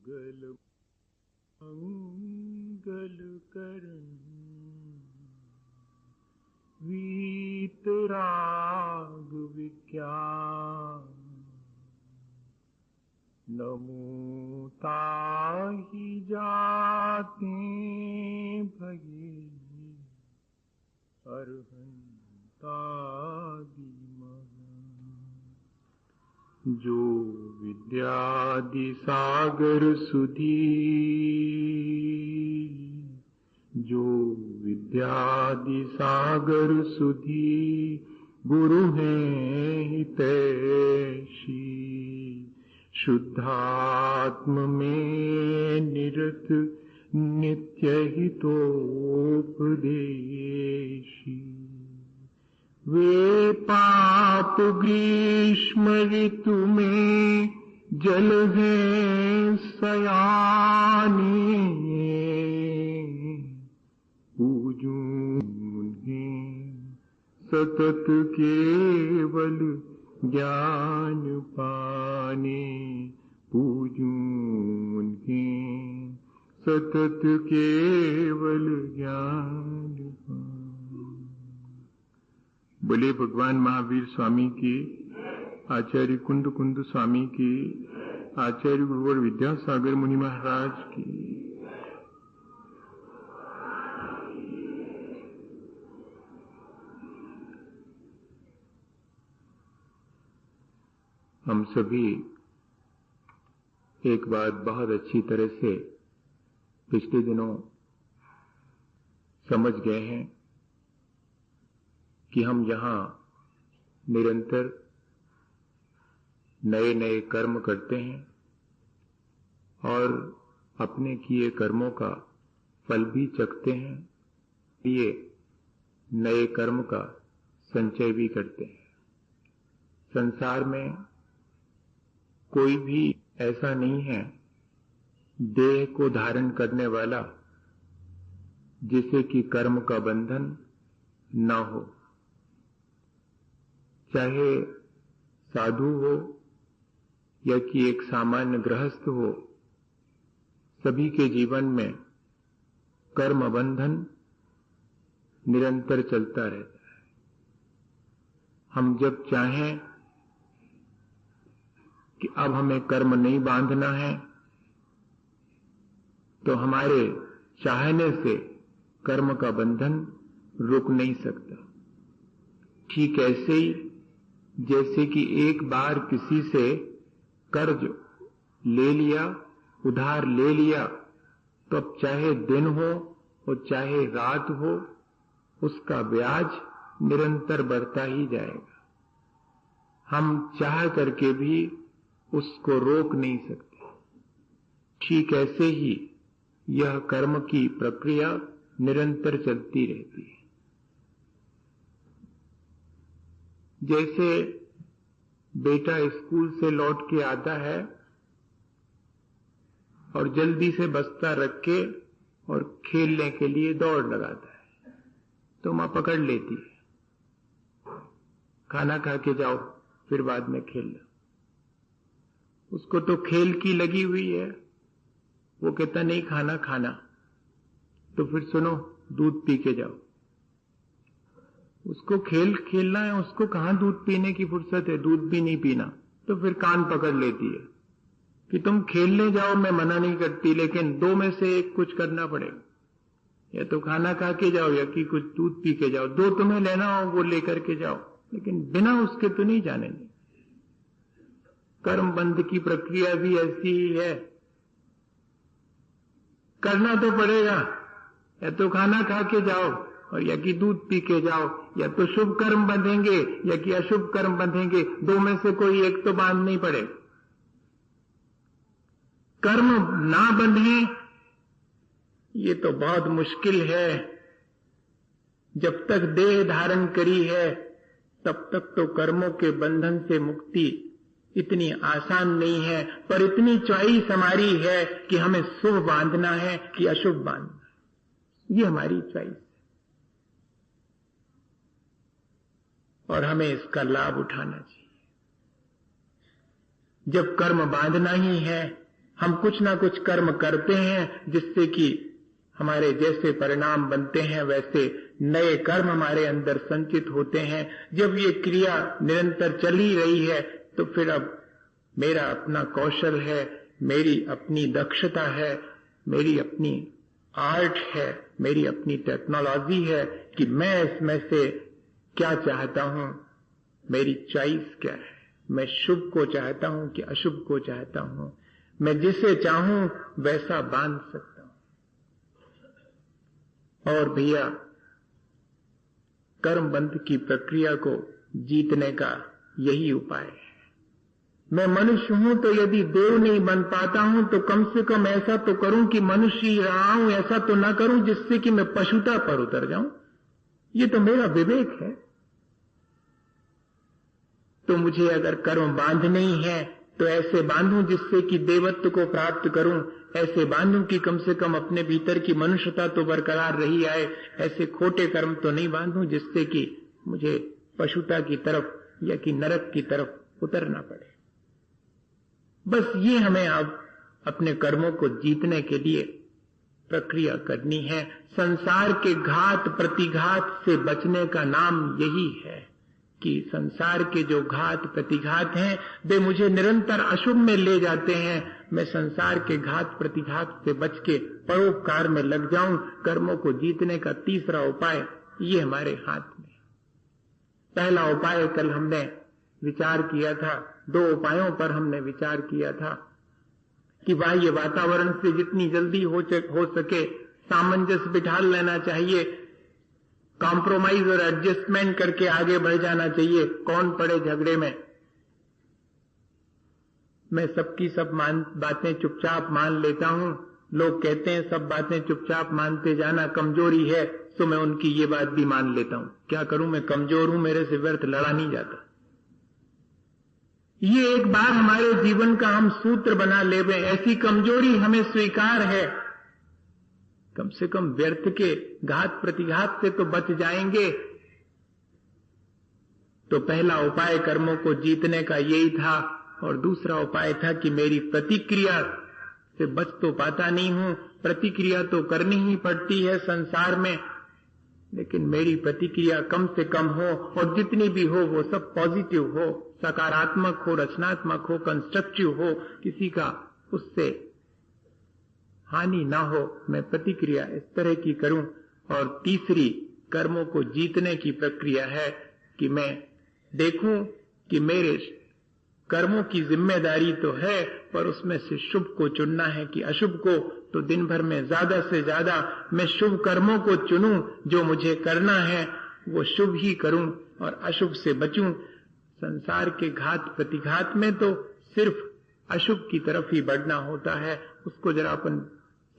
मंगल मंगल करण वीतराग विज्ञान नमो ताहि जाते भगे अरहंतादि जो विद्यादि सागर सुधी जो विद्यादि सागर सुधी गुरु हैं हितैषी शुद्धात्म में निरत नित्य हितोपदेशी वे पाप ग्रीष्म ऋतु में जल है सयाने पूजूं उन्हें सतत केवल ज्ञान पाने पूजूं उन्हें सतत केवल ज्ञान पाने। बोले भगवान महावीर स्वामी की, आचार्य कुंद कुंद स्वामी की, आचार्य गुरुवर विद्यासागर मुनि महाराज की। हम सभी एक बात बहुत अच्छी तरह से पिछले दिनों समझ गए हैं कि हम यहाँ निरंतर नए नए कर्म करते हैं और अपने किए कर्मों का फल भी चखते हैं, ये नए कर्म का संचय भी करते हैं। संसार में कोई भी ऐसा नहीं है देह को धारण करने वाला जिसे कि कर्म का बंधन न हो, चाहे साधु हो या कि एक सामान्य गृहस्थ हो, सभी के जीवन में कर्म बंधन निरंतर चलता रहता है। हम जब चाहें कि अब हमें कर्म नहीं बांधना है तो हमारे चाहने से कर्म का बंधन रुक नहीं सकता। ठीक ऐसे ही जैसे कि एक बार किसी से कर्ज ले लिया, उधार ले लिया, तो अब चाहे दिन हो और चाहे रात हो, उसका ब्याज निरंतर बढ़ता ही जाएगा। हम चाह करके भी उसको रोक नहीं सकते। ठीक ऐसे ही यह कर्म की प्रक्रिया निरंतर चलती रहती है। जैसे बेटा स्कूल से लौट के आता है और जल्दी से बस्ता रख के और खेलने के लिए दौड़ लगाता है, तो मां पकड़ लेती है, खाना खा के जाओ फिर बाद में खेलना। उसको तो खेल की लगी हुई है, वो कहता नहीं खाना खाना, तो फिर सुनो दूध पी के जाओ। उसको खेल खेलना है, उसको कहां दूध पीने की फुर्सत है, दूध भी नहीं पीना, तो फिर कान पकड़ लेती है कि तुम खेलने जाओ, मैं मना नहीं करती, लेकिन दो में से एक कुछ करना पड़ेगा, या तो खाना खा के जाओ या कि कुछ दूध पी के जाओ। दो तुम्हें लेना हो वो लेकर के जाओ, लेकिन बिना उसके तो नहीं जाने नहीं। कर्म बंध की प्रक्रिया भी ऐसी ही है, करना तो पड़ेगा, या तो खाना खा के जाओ और या कि दूध पी के जाओ, या तो शुभ कर्म बंधेंगे या कि अशुभ कर्म बंधेंगे, दो में से कोई एक तो बांध नहीं पड़े। कर्म ना बंधे ये तो बहुत मुश्किल है। जब तक देह धारण करी है तब तक तो कर्मों के बंधन से मुक्ति इतनी आसान नहीं है, पर इतनी चॉइस हमारी है कि हमें शुभ बांधना है कि अशुभ बांधना है, ये हमारी चॉइस है और हमें इसका लाभ उठाना चाहिए। जब कर्म बांधना ही है, हम कुछ ना कुछ कर्म करते हैं जिससे कि हमारे जैसे परिणाम बनते हैं वैसे नए कर्म हमारे अंदर संचित होते हैं। जब ये क्रिया निरंतर चल ही रही है तो फिर अब मेरा अपना कौशल है, मेरी अपनी दक्षता है, मेरी अपनी आर्ट है, मेरी अपनी टेक्नोलॉजी है कि मैं इसमें से क्या चाहता हूं, मेरी चॉइस क्या है। मैं शुभ को चाहता हूं कि अशुभ को चाहता हूं। मैं जिसे चाहूं वैसा बांध सकता हूं। और भैया, कर्म बंध की प्रक्रिया को जीतने का यही उपाय है। मैं मनुष्य हूं तो यदि देव नहीं बन पाता हूं तो कम से कम ऐसा तो करूं कि मनुष्य ही रहा हूं, ऐसा तो ना करूं जिससे कि मैं पशुता पर उतर जाऊं। ये तो मेरा विवेक है। तो मुझे अगर कर्म बांधने ही है तो ऐसे बांधूं जिससे कि देवत्व को प्राप्त करूं, ऐसे बांधूं कि कम से कम अपने भीतर की मनुष्यता तो बरकरार रही आए। ऐसे खोटे कर्म तो नहीं बांधूं जिससे कि मुझे पशुता की तरफ या कि नरक की तरफ उतरना पड़े। बस ये हमें अब अपने कर्मों को जीतने के लिए प्रक्रिया करनी है। संसार के घात प्रतिघात से बचने का नाम यही है कि संसार के जो घात प्रतिघात हैं वे मुझे निरंतर अशुभ में ले जाते हैं। मैं संसार के घात प्रतिघात से बच के परोपकार में लग जाऊं। कर्मों को जीतने का तीसरा उपाय ये हमारे हाथ में। पहला उपाय कल हमने विचार किया था, 2 उपायों पर हमने विचार किया था कि बाह्य वातावरण से जितनी जल्दी हो सके सामंजस्य बिठा लेना चाहिए, कॉम्प्रोमाइज और एडजस्टमेंट करके आगे बढ़ जाना चाहिए। कौन पड़े झगड़े में। मैं सबकी सब बातें चुपचाप मान लेता हूं। लोग कहते हैं सब बातें चुपचाप मानते जाना कमजोरी है, तो मैं उनकी ये बात भी मान लेता हूं। क्या करूं, मैं कमजोर हूं, मेरे से व्यर्थ लड़ा नहीं जाता। ये एक बार हमारे जीवन का हम सूत्र बना लेवे, ऐसी कमजोरी हमें स्वीकार है। कम से कम व्यर्थ के घात प्रतिघात से तो बच जाएंगे। तो पहला उपाय कर्मों को जीतने का यही था। और दूसरा उपाय था कि मेरी प्रतिक्रिया से बच तो पाता नहीं हूं, प्रतिक्रिया तो करनी ही पड़ती है संसार में, लेकिन मेरी प्रतिक्रिया कम से कम हो और जितनी भी हो वो सब पॉजिटिव हो, सकारात्मक हो, रचनात्मक हो, कंस्ट्रक्टिव हो, किसी का उससे हानि ना हो। मैं प्रतिक्रिया इस तरह की करूं। और तीसरी कर्मों को जीतने की प्रक्रिया है कि मैं देखूं कि मेरे कर्मों की जिम्मेदारी तो है, पर उसमें से शुभ को चुनना है कि अशुभ को। तो दिन भर में ज्यादा से ज्यादा मैं शुभ कर्मों को चुनूं, जो मुझे करना है वो शुभ ही करूं और अशुभ से बचूं। संसार के घात प्रतिघात में तो सिर्फ अशुभ की तरफ ही बढ़ना होता है। उसको जरा अपन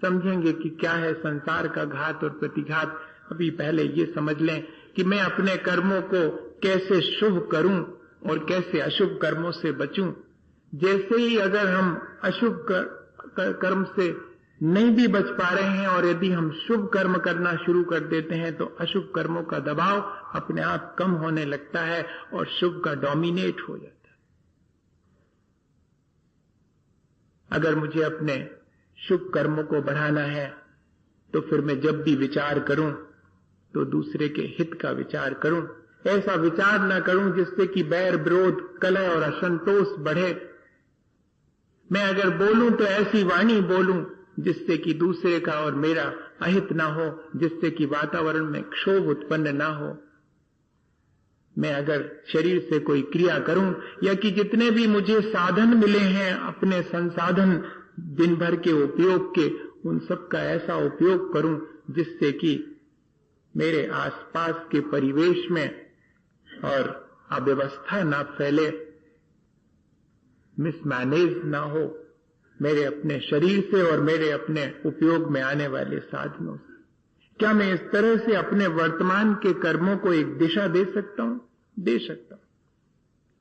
समझेंगे कि क्या है संसार का घात और प्रतिघात। अभी पहले ये समझ लें कि मैं अपने कर्मों को कैसे शुभ करूं और कैसे अशुभ कर्मों से बचूं। जैसे ही अगर हम अशुभ कर्म से नहीं भी बच पा रहे हैं और यदि हम शुभ कर्म करना शुरू कर देते हैं तो अशुभ कर्मों का दबाव अपने आप कम होने लगता है और शुभ का डोमिनेट हो जाता है। अगर मुझे अपने शुभ कर्मों को बढ़ाना है तो फिर मैं जब भी विचार करूं तो दूसरे के हित का विचार करूं। ऐसा विचार न करूं जिससे कि बैर विरोध, कलह और असंतोष बढ़े। मैं अगर बोलूं तो ऐसी वाणी बोलूं जिससे कि दूसरे का और मेरा अहित ना हो, जिससे कि वातावरण में क्षोभ उत्पन्न ना हो। मैं अगर शरीर से कोई क्रिया करूं या कि जितने भी मुझे साधन मिले हैं अपने संसाधन दिन भर के उपयोग के, उन सब का ऐसा उपयोग करूं जिससे कि मेरे आसपास के परिवेश में और अव्यवस्था ना फैले, मिसमैनेज ना हो मेरे अपने शरीर से और मेरे अपने उपयोग में आने वाले साधनों से। क्या मैं इस तरह से अपने वर्तमान के कर्मों को एक दिशा दे सकता हूं? दे सकता हूं।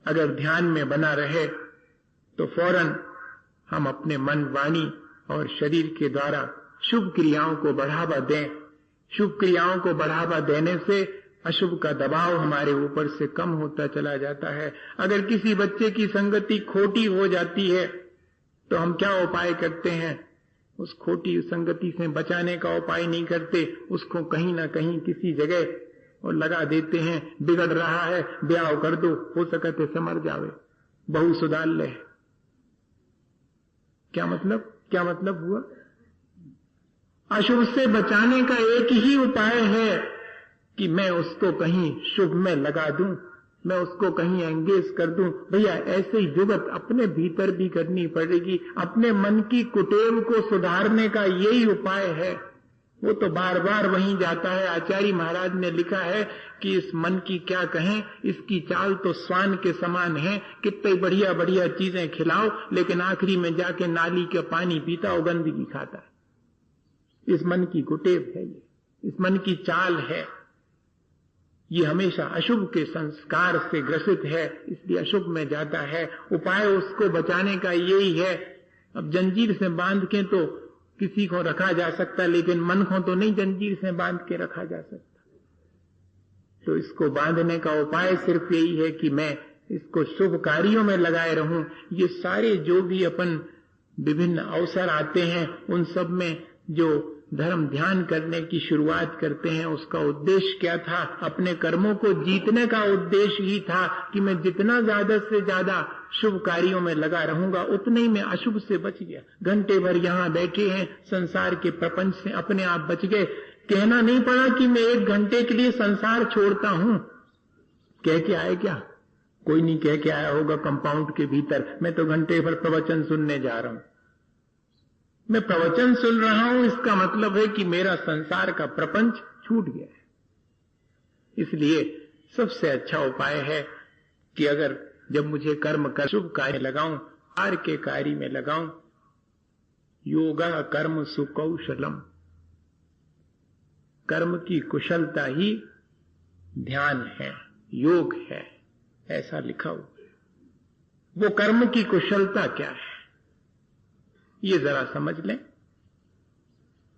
अगर ध्यान में बना रहे तो फौरन हम अपने मन, वाणी और शरीर के द्वारा शुभ क्रियाओं को बढ़ावा दें। शुभ क्रियाओं को बढ़ावा देने से अशुभ का दबाव हमारे ऊपर से कम होता चला जाता है। अगर किसी बच्चे की संगति खोटी हो जाती है तो हम क्या उपाय करते हैं? उस खोटी संगति से बचाने का उपाय नहीं करते, उसको कहीं ना कहीं किसी जगह और लगा देते हैं। बिगड़ रहा है, ब्याह कर दो, हो सकते समर जावे, बहू सुधार ले। क्या मतलब हुआ? अशुभ से बचाने का एक ही उपाय है कि मैं उसको कहीं शुभ में लगा दूं, मैं उसको कहीं एंगेज कर दूं। भैया ऐसे ही जुगत अपने भीतर भी करनी पड़ेगी। अपने मन की कुटेव को सुधारने का यही उपाय है। वो तो बार बार वहीं जाता है। आचार्य महाराज ने लिखा है कि इस मन की क्या कहें, इसकी चाल तो स्वान के समान है। कितनी बढ़िया बढ़िया चीजें खिलाओ, लेकिन आखिरी में जाके नाली का पानी पीता और गंदगी खाता है। इस मन की कुटेव है ये, इस मन की चाल है। ये हमेशा अशुभ के संस्कार से ग्रसित है, इसलिए अशुभ में जाता है। उपाय उसको बचाने का यही है। अब जंजीर से बांध के तो किसी को रखा जा सकता, लेकिन मन को तो नहीं जंजीर से बांध के रखा जा सकता। तो इसको बांधने का उपाय सिर्फ यही है कि मैं इसको शुभ कार्यों में लगाए रहूं। ये सारे जो भी अपन विभिन्न अवसर आते हैं, उन सब में जो धर्म ध्यान करने की शुरुआत करते हैं, उसका उद्देश्य क्या था? अपने कर्मों को जीतने का उद्देश्य ही था कि मैं जितना ज्यादा से ज्यादा शुभ कार्यों में लगा रहूंगा, उतने ही मैं अशुभ से बच गया। घंटे भर यहाँ बैठे हैं, संसार के प्रपंच से अपने आप बच गए। कहना नहीं पड़ा कि मैं 1 घंटे के लिए संसार छोड़ता हूं। कह के आए क्या? कोई नहीं कह के आया होगा कंपाउंड के भीतर, मैं तो घंटे भर प्रवचन सुनने जा रहा हूं। मैं प्रवचन सुन रहा हूं, इसका मतलब है कि मेरा संसार का प्रपंच छूट गया है। इसलिए सबसे अच्छा उपाय है कि अगर जब मुझे कर्म कर शुभ कार्य लगाऊं, आर के कार्य में लगाऊं, योगा कर्म सुकौशलम, कर्म की कुशलता ही ध्यान है, योग है, ऐसा लिखा हुआ। वो कर्म की कुशलता क्या है ये जरा समझ लें।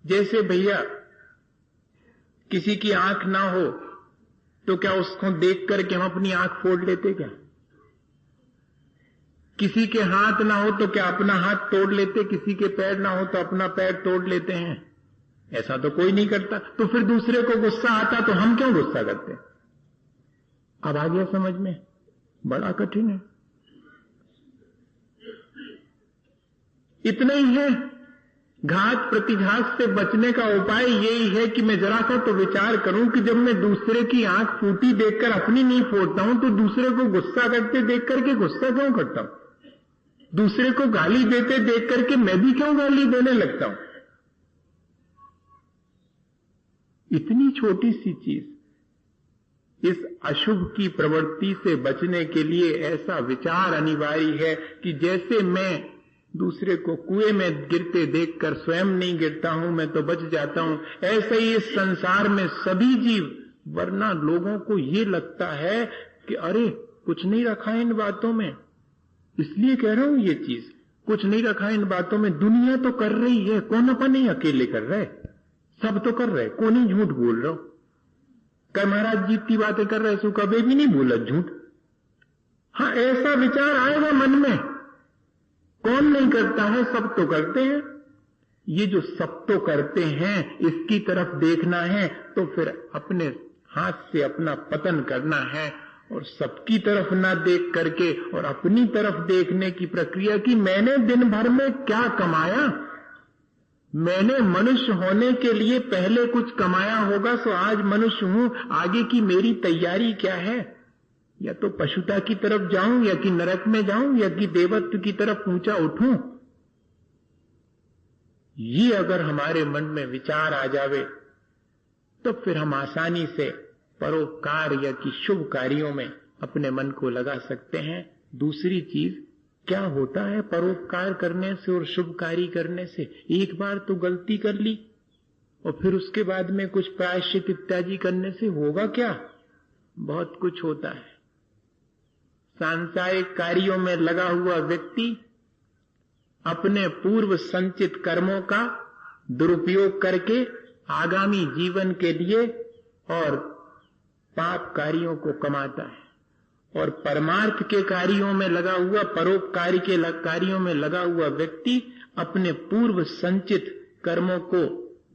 जैसे भैया किसी की आंख ना हो तो क्या उसको देख करके हम अपनी आंख फोड़ लेते क्या? किसी के हाथ ना हो तो क्या अपना हाथ तोड़ लेते? किसी के पैर ना हो तो अपना पैर तोड़ लेते हैं? ऐसा तो कोई नहीं करता। तो फिर दूसरे को गुस्सा आता तो हम क्यों गुस्सा करते? अब आ गया समझ में? बड़ा कठिन है। इतना ही है। घात प्रतिघात से बचने का उपाय यही है कि मैं जरा सा तो विचार करूं कि जब मैं दूसरे की आंख फूटी देखकर अपनी नहीं फोड़ता हूं, तो दूसरे को गुस्सा करते देख करके गुस्सा क्यों करता हूं? दूसरे को गाली देते देख करके मैं भी क्यों गाली देने लगता हूं? इतनी छोटी सी चीज, इस अशुभ की प्रवृत्ति से बचने के लिए ऐसा विचार अनिवार्य है कि जैसे मैं दूसरे को कुएं में गिरते देखकर स्वयं नहीं गिरता हूं, मैं तो बच जाता हूं, ऐसे ही इस संसार में सभी जीव, वरना लोगों को ये लगता है कि अरे कुछ नहीं रखा इन बातों में, इसलिए कह रहा हूं ये चीज, कुछ नहीं रखा इन बातों में। दुनिया तो कर रही है, कौन अपन नहीं अकेले कर रहे, सब तो कर रहे, कौन ही झूठ बोल रहा हो। कर महाराज जीतती बातें कर रहे, सो कभी भी नहीं बोला झूठ। हाँ, ऐसा विचार आएगा मन में, कौन नहीं करता है, सब तो करते हैं। ये जो सब तो करते हैं इसकी तरफ देखना है तो फिर अपने हाथ से अपना पतन करना है, और सबकी तरफ ना देख करके और अपनी तरफ देखने की प्रक्रिया कि मैंने दिन भर में क्या कमाया, मैंने मनुष्य होने के लिए पहले कुछ कमाया होगा, सो आज मनुष्य हूं, आगे की मेरी तैयारी क्या है, या तो पशुता की तरफ जाऊं, या कि नरक में जाऊं, या कि देवत्व की तरफ ऊंचा उठूं। ये अगर हमारे मन में विचार आ जावे तो फिर हम आसानी से परोपकार या कि शुभ कार्यों में अपने मन को लगा सकते हैं। दूसरी चीज, क्या होता है परोपकार करने से और शुभ कार्य करने से? एक बार तो गलती कर ली और फिर उसके बाद में कुछ प्रायश्चित इत्यादि करने से होगा क्या? बहुत कुछ होता है। सांसारिक कार्यों में लगा हुआ व्यक्ति अपने पूर्व संचित कर्मों का दुरुपयोग करके आगामी जीवन के लिए और पाप कार्यों को कमाता है, और परमार्थ के कार्यों में लगा हुआ, परोपकारी के कार्यों में लगा हुआ व्यक्ति अपने पूर्व संचित कर्मों को,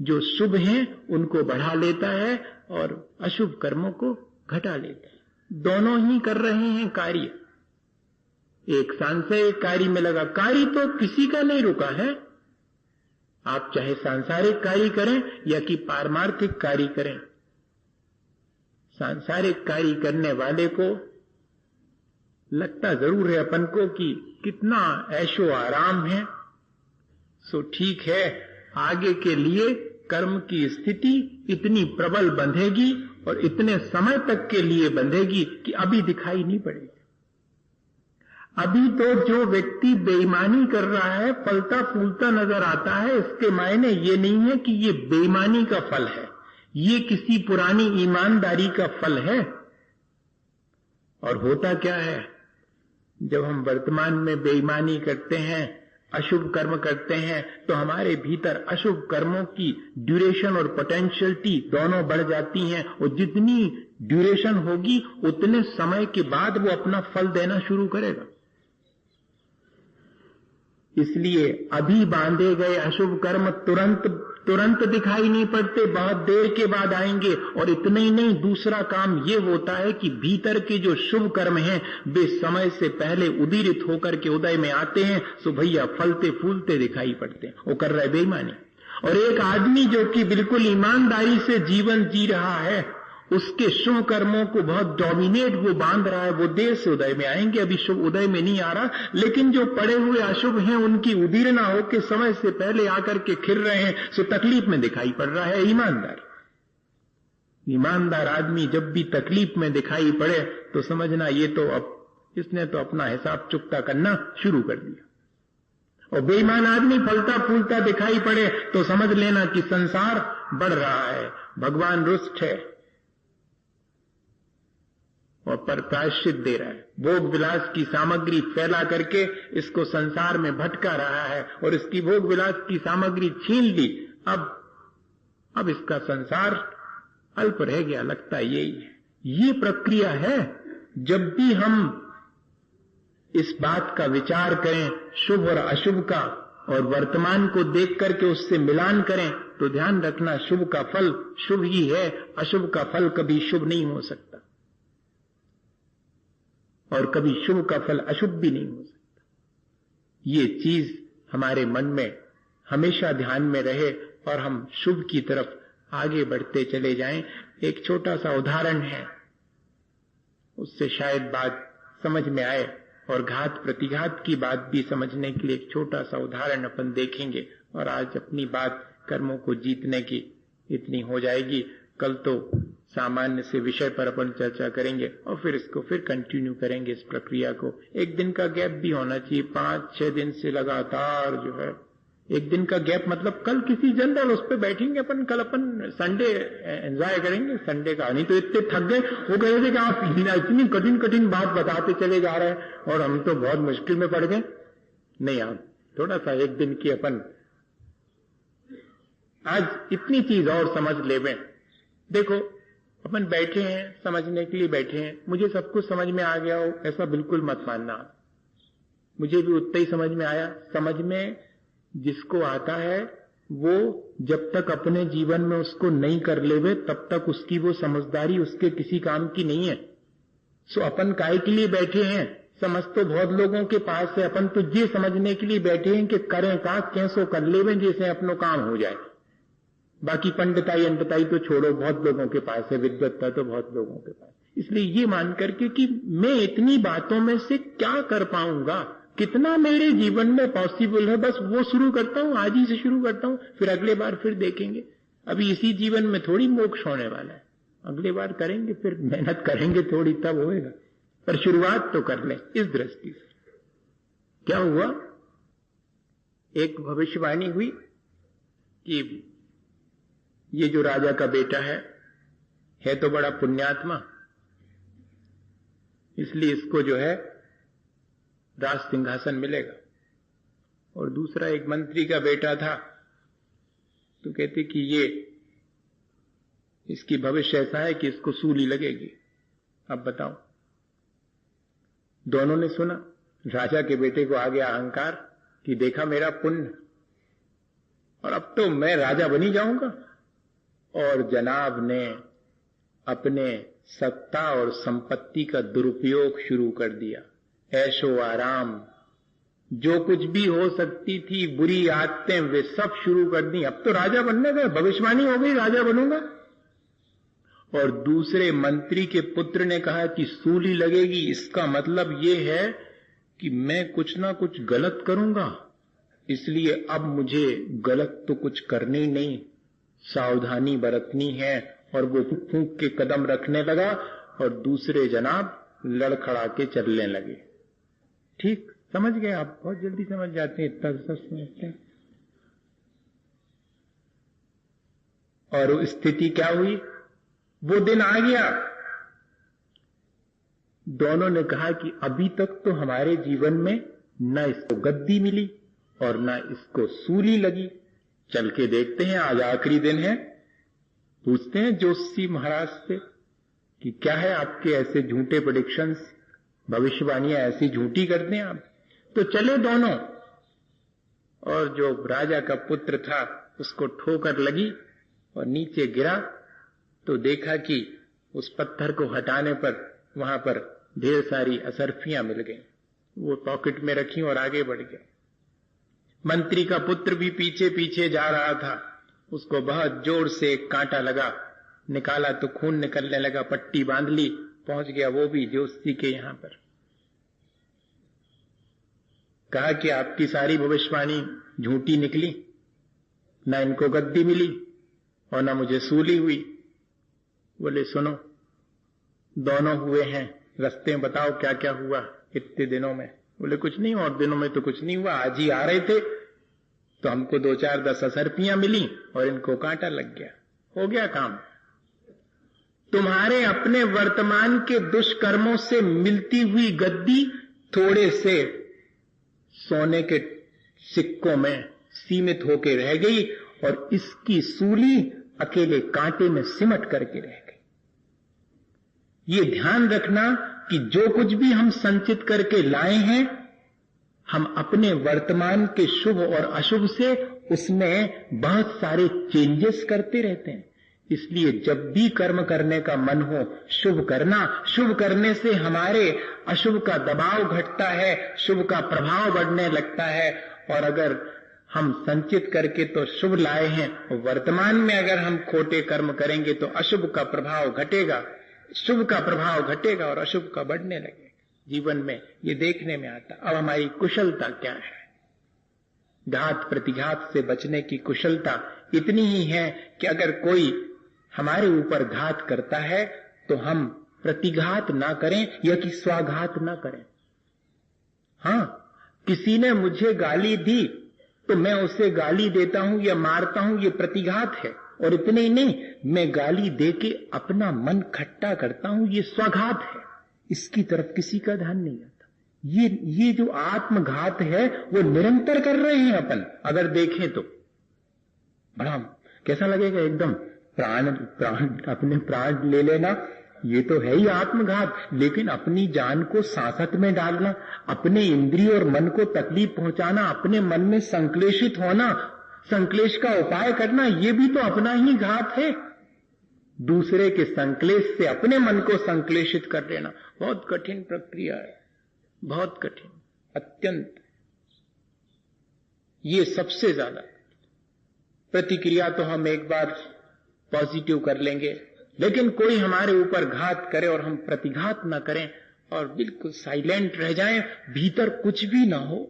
जो शुभ हैं, उनको बढ़ा लेता है और अशुभ कर्मों को घटा लेता है। दोनों ही कर रहे हैं कार्य। एक सांसारिक कार्य में लगा, कार्य तो किसी का नहीं रुका है। आप चाहे सांसारिक कार्य करें या कि पारमार्थिक कार्य करें, सांसारिक कार्य करने वाले को लगता जरूर है अपन को कि कितना ऐशो आराम है, सो ठीक है, आगे के लिए कर्म की स्थिति इतनी प्रबल बंधेगी और इतने समय तक के लिए बंधेगी कि अभी दिखाई नहीं पड़ेगी। अभी तो जो व्यक्ति बेईमानी कर रहा है फलता फूलता नजर आता है, इसके मायने ये नहीं है कि ये बेईमानी का फल है, ये किसी पुरानी ईमानदारी का फल है। और होता क्या है, जब हम वर्तमान में बेईमानी करते हैं, अशुभ कर्म करते हैं, तो हमारे भीतर अशुभ कर्मों की ड्यूरेशन और पोटेंशियलिटी दोनों बढ़ जाती हैं, और जितनी ड्यूरेशन होगी उतने समय के बाद वो अपना फल देना शुरू करेगा। इसलिए अभी बांधे गए अशुभ कर्म तुरंत दिखाई नहीं पड़ते, बहुत देर के बाद आएंगे। और इतना ही नहीं, दूसरा काम ये होता है कि भीतर के जो शुभ कर्म हैं वे समय से पहले उदीरित होकर के उदय में आते हैं, सो भैया फलते फूलते दिखाई पड़ते हैं। वो कर रहा है बेईमानी। और एक आदमी जो कि बिल्कुल ईमानदारी से जीवन जी रहा है, उसके शुभ कर्मों को बहुत डोमिनेट वो बांध रहा है, वो देर से उदय में आएंगे, अभी शुभ उदय में नहीं आ रहा। लेकिन जो पड़े हुए अशुभ हैं उनकी उदीरना होकर समय से पहले आकर के खिल रहे हैं, सो तकलीफ में दिखाई पड़ रहा है ईमानदार आदमी जब भी तकलीफ में दिखाई पड़े तो समझना ये तो अब इसने तो अपना हिसाब चुकता करना शुरू कर दिया। और बेईमान आदमी फलता फूलता दिखाई पड़े तो समझ लेना कि संसार बढ़ रहा है, भगवान रुष्ट है और पर प्रायश्चित दे रहा है। भोग विलास की सामग्री फैला करके इसको संसार में भटका रहा है और इसकी भोग विलास की सामग्री छीन ली। अब इसका संसार अल्प रह गया, लगता यही है। ये प्रक्रिया है। जब भी हम इस बात का विचार करें शुभ और अशुभ का, और वर्तमान को देख करके उससे मिलान करें, तो ध्यान रखना शुभ का फल शुभ ही है, अशुभ का फल कभी शुभ नहीं हो सकता और कभी शुभ का फल अशुभ भी नहीं हो सकता। ये चीज हमारे मन में हमेशा ध्यान में रहे और हम शुभ की तरफ आगे बढ़ते चले जाएं। एक छोटा सा उदाहरण है, उससे शायद बात समझ में आए, और घात प्रतिघात की बात भी समझने के लिए एक छोटा सा उदाहरण अपन देखेंगे। और आज अपनी बात कर्मों को जीतने की इतनी हो जाएगी। कल तो सामान्य से विषय पर अपन चर्चा करेंगे और फिर इसको फिर कंटिन्यू करेंगे इस प्रक्रिया को। एक दिन का गैप भी होना चाहिए, 5-6 दिन से लगातार जो है एक दिन का गैप, मतलब कल किसी जनरल उस पर बैठेंगे अपन, कल अपन संडे एंजॉय करेंगे संडे का। नहीं तो इतने थक गए, वो कह रहे थे कि आप इतनी कठिन कठिन बात बताते चले जा रहे हैं और हम तो बहुत मुश्किल में पड़ गए। नहीं, आप थोड़ा सा एक दिन की अपन आज इतनी चीज और समझ लेवे। देखो अपन बैठे हैं, समझने के लिए बैठे हैं। मुझे सब कुछ समझ में आ गया हो ऐसा बिल्कुल मत मानना। मुझे भी उतना ही समझ में आया। समझ में जिसको आता है वो जब तक अपने जीवन में उसको नहीं कर लेवे तब तक उसकी वो समझदारी उसके किसी काम की नहीं है। सो अपन काहे के लिए बैठे हैं? समझ तो बहुत लोगों के पास है, अपन तो ये समझने के लिए बैठे हैं कि करें का कैसो कर लेवे जैसे अपनो काम हो जाए। बाकी पंडिताई अंडताई तो छोड़ो, बहुत लोगों के पास है, विद्वत्ता तो बहुत लोगों के पास। इसलिए ये मान करके कि मैं इतनी बातों में से क्या कर पाऊंगा, कितना मेरे जीवन में पॉसिबल है, बस वो शुरू करता हूं, आज ही से शुरू करता हूं, फिर अगले बार फिर देखेंगे। अभी इसी जीवन में थोड़ी मोक्ष होने वाला है, अगले बार करेंगे, फिर मेहनत करेंगे थोड़ी, तब होएगा। पर शुरुआत तो कर लें इस दृष्टि से। क्या हुआ, एक भविष्यवाणी हुई कि ये जो राजा का बेटा है तो बड़ा पुण्यात्मा, इसलिए इसको जो है राज सिंहासन मिलेगा। और दूसरा एक मंत्री का बेटा था, तो कहते कि ये इसकी भविष्य ऐसा है कि इसको सूली लगेगी। अब बताओ दोनों ने सुना, राजा के बेटे को आ गया अहंकार कि देखा मेरा पुण्य, और अब तो मैं राजा बनी जाऊंगा। और जनाब ने अपने सत्ता और संपत्ति का दुरुपयोग शुरू कर दिया। ऐशो आराम, जो कुछ भी हो सकती थी, बुरी आदतें, वे सब शुरू कर दी। अब तो राजा बनने गए, भविष्यवाणी हो गई राजा बनूंगा। और दूसरे मंत्री के पुत्र ने कहा कि सूली लगेगी, इसका मतलब ये है कि मैं कुछ ना कुछ गलत करूंगा, इसलिए अब मुझे गलत तो कुछ करनी ही नहीं, सावधानी बरतनी है। और वो फूंक के कदम रखने लगा और दूसरे जनाब लड़खड़ा के चलने लगे। ठीक समझ गए आप, बहुत जल्दी समझ जाते हैं, इतना सब समझते हैं। और स्थिति क्या हुई, वो दिन आ गया। दोनों ने कहा कि अभी तक तो हमारे जीवन में न इसको गद्दी मिली और न इसको सूली लगी, चल के देखते हैं, आज आखिरी दिन है। पूछते हैं जोशी महाराज से कि क्या है आपके ऐसे झूठे प्रेडिक्शंस, भविष्यवाणियां ऐसी झूठी करते हैं आप। तो चले दोनों, और जो राजा का पुत्र था उसको ठोकर लगी और नीचे गिरा, तो देखा कि उस पत्थर को हटाने पर वहां पर ढेर सारी असरफियां मिल गई। वो पॉकेट में रखी और आगे बढ़ गया। मंत्री का पुत्र भी पीछे पीछे जा रहा था, उसको बहुत जोर से एक कांटा लगा, निकाला तो खून निकलने लगा, पट्टी बांध ली, पहुंच गया वो भी जोशी के यहां पर। कहा कि आपकी सारी भविष्यवाणी झूठी निकली, ना इनको गद्दी मिली और ना मुझे सूली हुई। बोले सुनो, दोनों हुए हैं, रास्ते में बताओ क्या क्या हुआ इतने दिनों में। बोले कुछ नहीं, और दिनों में तो कुछ नहीं हुआ, आज ही आ रहे थे तो हमको 2-4-10 असरपियां मिली और इनको कांटा लग गया, हो गया काम। तुम्हारे अपने वर्तमान के दुष्कर्मों से मिलती हुई गद्दी थोड़े से सोने के सिक्कों में सीमित होकर रह गई और इसकी सूली अकेले कांटे में सिमट करके रह गई। ये ध्यान रखना कि जो कुछ भी हम संचित करके लाए हैं, हम अपने वर्तमान के शुभ और अशुभ से उसमें बहुत सारे चेंजेस करते रहते हैं। इसलिए जब भी कर्म करने का मन हो, शुभ करना। शुभ करने से हमारे अशुभ का दबाव घटता है, शुभ का प्रभाव बढ़ने लगता है। और अगर हम संचित करके तो शुभ लाए हैं, वर्तमान में अगर हम खोटे कर्म करेंगे तो अशुभ का प्रभाव घटेगा, शुभ का प्रभाव घटेगा और अशुभ का बढ़ने लगेगा। जीवन में ये देखने में आता। अब हमारी कुशलता क्या है? घात प्रतिघात से बचने की कुशलता इतनी ही है कि अगर कोई हमारे ऊपर घात करता है तो हम प्रतिघात ना करें या कि स्वाघात ना करें। हां, किसी ने मुझे गाली दी तो मैं उसे गाली देता हूं या मारता हूं, ये प्रतिघात है। और इतने ही नहीं, मैं गाली देके अपना मन खट्टा करता हूं, ये स्वाघात है। इसकी तरफ किसी का ध्यान नहीं आता। ये जो आत्मघात है वो निरंतर कर रहे हैं अपन। अगर देखें तो बड़ा कैसा लगेगा, एकदम प्राण अपने प्राण ले लेना, ये तो है ही आत्मघात। लेकिन अपनी जान को सांसत में डालना, अपने इंद्रिय और मन को तकलीफ पहुंचाना, अपने मन में संक्लेशित होना, संक्लेश का उपाय करना, ये भी तो अपना ही घात है। दूसरे के संक्लेश से अपने मन को संक्लेशित कर लेना बहुत कठिन प्रक्रिया है, बहुत कठिन, अत्यंत। ये सबसे ज्यादा प्रतिक्रिया तो हम एक बार पॉजिटिव कर लेंगे, लेकिन कोई हमारे ऊपर घात करे और हम प्रतिघात ना करें और बिल्कुल साइलेंट रह जाएं, भीतर कुछ भी ना हो,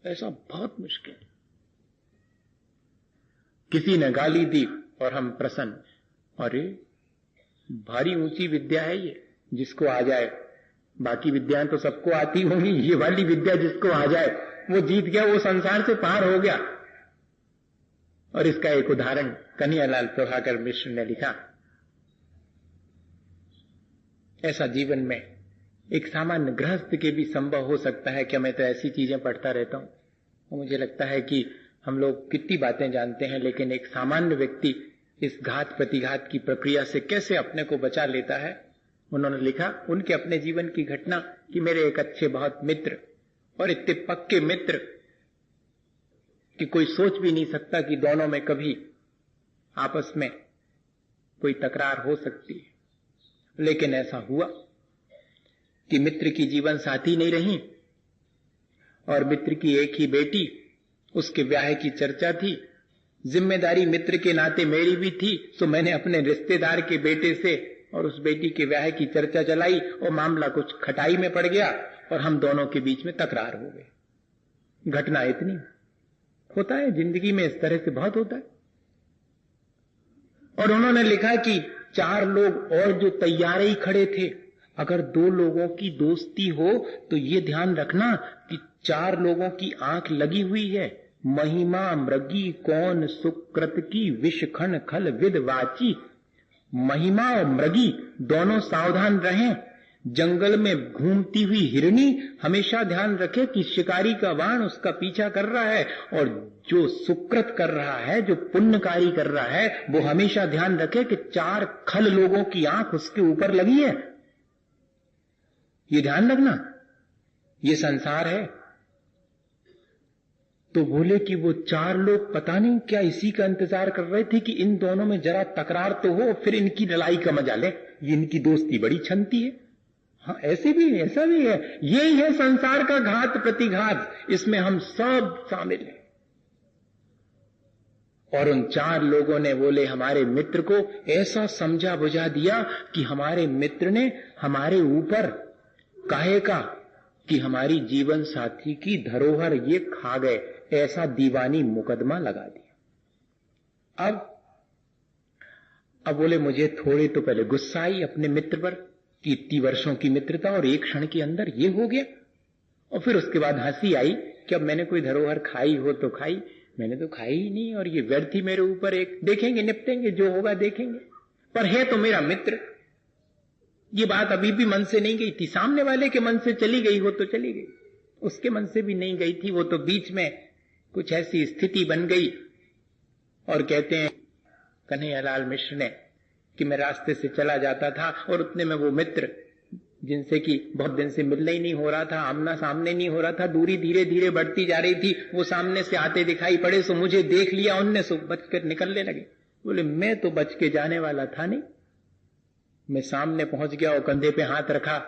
ऐसा बहुत मुश्किल। किसी ने गाली दी और हम प्रसन्न, अरे भारी ऊंची विद्या है ये, जिसको आ जाए। बाकी विद्याएं तो सबको आती होंगी, ये वाली विद्या जिसको आ जाए वो जीत गया, वो संसार से पार हो गया। और इसका एक उदाहरण कन्हैयालाल प्रभाकर मिश्र ने लिखा। ऐसा जीवन में एक सामान्य गृहस्थ के भी संभव हो सकता है। क्या मैं तो ऐसी चीजें पढ़ता रहता हूं और मुझे लगता है कि हम लोग कितनी बातें जानते हैं, लेकिन एक सामान्य व्यक्ति इस घात प्रतिघात की प्रक्रिया से कैसे अपने को बचा लेता है, उन्होंने लिखा उनके अपने जीवन की घटना कि मेरे एक अच्छे बहुत मित्र और इतने पक्के मित्र कि कोई सोच भी नहीं सकता कि दोनों में कभी आपस में कोई तकरार हो सकती है। लेकिन ऐसा हुआ कि मित्र की जीवन साथी नहीं रही और मित्र की एक ही बेटी, उसके ब्याह की चर्चा थी। जिम्मेदारी मित्र के नाते मेरी भी थी, तो मैंने अपने रिश्तेदार के बेटे से और उस बेटी के ब्याह की चर्चा चलाई और मामला कुछ खटाई में पड़ गया और हम दोनों के बीच में तकरार हो गई। घटना इतनी होता है जिंदगी में, इस तरह से बहुत होता है। और उन्होंने लिखा कि 4 लोग और जो तैयार ही खड़े थे, अगर 2 लोगों की दोस्ती हो तो ये ध्यान रखना कि 4 लोगों की आंख लगी हुई है। महिमा मृगी कौन सुकृत की विषखण खल विदवाची। महिमा और मृगी दोनों सावधान रहें। जंगल में घूमती हुई हिरनी हमेशा ध्यान रखे कि शिकारी का बाण उसका पीछा कर रहा है, और जो सुकृत कर रहा है, जो पुण्यकारी कर रहा है, वो हमेशा ध्यान रखे कि 4 खल लोगों की आंख उसके ऊपर लगी है। ये ध्यान रखना, ये संसार है। तो बोले कि वो 4 लोग पता नहीं क्या इसी का इंतजार कर रहे थे कि इन दोनों में जरा तकरार तो हो, फिर इनकी लड़ाई का मजा ले। ये इनकी दोस्ती बड़ी छनती है। हाँ, ऐसे भी है, ऐसा भी है। यही है संसार का घात प्रतिघात, इसमें हम सब शामिल हैं। और उन 4 लोगों ने बोले हमारे मित्र को ऐसा समझा बुझा दिया कि हमारे मित्र ने हमारे ऊपर काहे का कि हमारी जीवन साथी की धरोहर ये खा गए, ऐसा दीवानी मुकदमा लगा दिया। अब बोले मुझे थोड़े तो पहले गुस्सा आई अपने मित्र पर कि इतनी वर्षों की मित्रता और एक क्षण के अंदर ये हो गया। और फिर उसके बाद हंसी आई कि अब मैंने कोई धरोहर खाई हो तो खाई, मैंने तो खाई ही नहीं, और ये व्यर्थ ही मेरे ऊपर एक देखेंगे, निपटेंगे, जो होगा देखेंगे। पर है तो मेरा मित्र। ये बात अभी भी मन से नहीं गई थी। सामने वाले के मन से चली गई हो तो चली गई, उसके मन से भी नहीं गई थी। वो तो बीच में कुछ ऐसी स्थिति बन गई। और कहते हैं कन्हैयालाल मिश्र ने कि मैं रास्ते से चला जाता था और उतने में वो मित्र जिनसे कि बहुत दिन से मिलना ही नहीं हो रहा था, आमना सामने नहीं हो रहा था, दूरी धीरे धीरे बढ़ती जा रही थी, वो सामने से आते दिखाई पड़े। सो मुझे देख लिया उनने, सो बच कर निकलने लगे। बोले मैं तो बच के जाने वाला था नहीं। मैं सामने पहुंच गया और कंधे पे हाथ रखा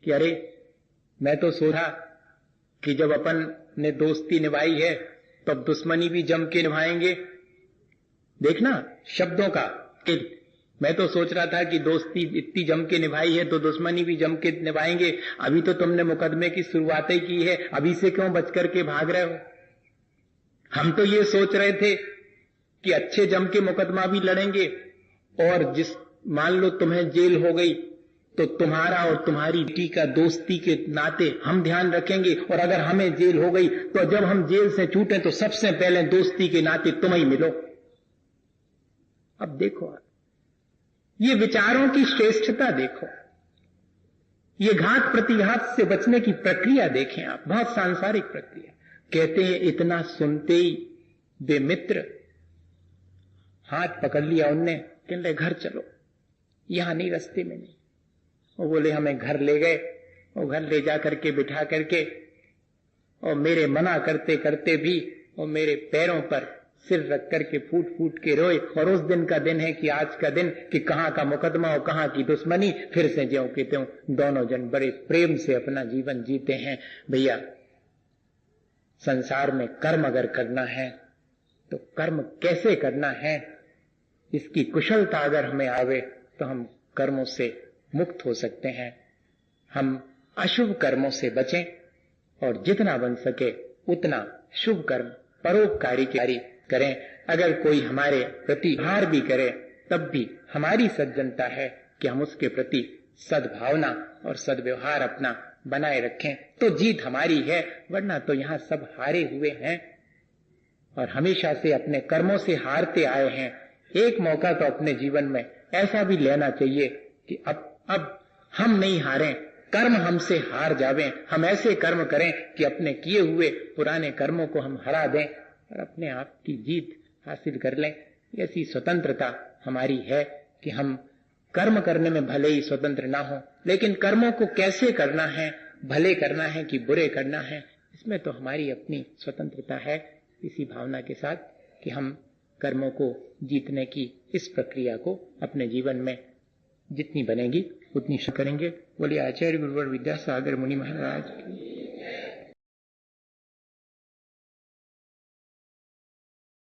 कि अरे मैं तो सोचा कि जब अपन ने दोस्ती निभाई है तो अब दुश्मनी भी जम के निभाएंगे। देखना शब्दों का, मैं तो सोच रहा था कि दोस्ती इतनी जम के निभाई है तो दुश्मनी भी जम के निभाएंगे। अभी तो तुमने मुकदमे की शुरुआत ही की है, अभी से क्यों बच करके भाग रहे हो? हम तो ये सोच रहे थे कि अच्छे जम के मुकदमा भी लड़ेंगे, और जिस मान लो तुम्हें जेल हो गई तो तुम्हारा और तुम्हारी बेटी का दोस्ती के नाते हम ध्यान रखेंगे, और अगर हमें जेल हो गई तो जब हम जेल से छूटे तो सबसे पहले दोस्ती के नाते तुम ही मिलो। अब देखो ये विचारों की श्रेष्ठता देखो, ये घात प्रतिघात से बचने की प्रक्रिया देखें आप, बहुत सांसारिक प्रक्रिया। कहते हैं इतना सुनते ही वे मित्र हाथ पकड़ लिया उनने, कहने घर चलो, यहां नहीं, रास्ते में नहीं। वो बोले हमें घर ले गए, और घर ले जा करके बिठा करके, और मेरे मना करते करते भी वो मेरे पैरों पर सिर रख करके फूट फूट के रोए। और उस दिन का दिन है कि आज का दिन कि कहां का मुकदमा और कहां की दुश्मनी, फिर से ज्यों के त्यों दोनों जन बड़े प्रेम से अपना जीवन जीते हैं। भैया संसार में कर्म अगर करना है तो कर्म कैसे करना है, इसकी कुशलता अगर हमें आवे तो हम कर्मों से मुक्त हो सकते हैं। हम अशुभ कर्मों से बचें और जितना बन सके उतना शुभ कर्म परोपकारी कार्य करें। अगर कोई हमारे प्रति भार भी करे तब भी हमारी सज्जनता है कि हम उसके प्रति सद्भावना और सद्व्यवहार अपना बनाए रखें, तो जीत हमारी है। वरना तो यहाँ सब हारे हुए हैं और हमेशा से अपने कर्मों से हारते आए हैं। एक मौका तो अपने जीवन में ऐसा भी लेना चाहिए कि अब हम नहीं हारें, कर्म हमसे हार जावें। हम ऐसे कर्म करें कि अपने किए हुए पुराने कर्मों को हम हरा दें और अपने आप की जीत हासिल कर लें। ऐसी स्वतंत्रता हमारी है कि हम कर्म करने में भले ही स्वतंत्र ना हो, लेकिन कर्मों को कैसे करना है, भले करना है कि बुरे करना है, इसमें तो हमारी अपनी स्वतंत्रता है। इसी भावना के साथ कि हम कर्मों को जीतने की इस प्रक्रिया को अपने जीवन में जितनी बनेगी उतनी करेंगे। बोलिए आचार्य गुरुवर विद्यासागर मुनि महाराज की।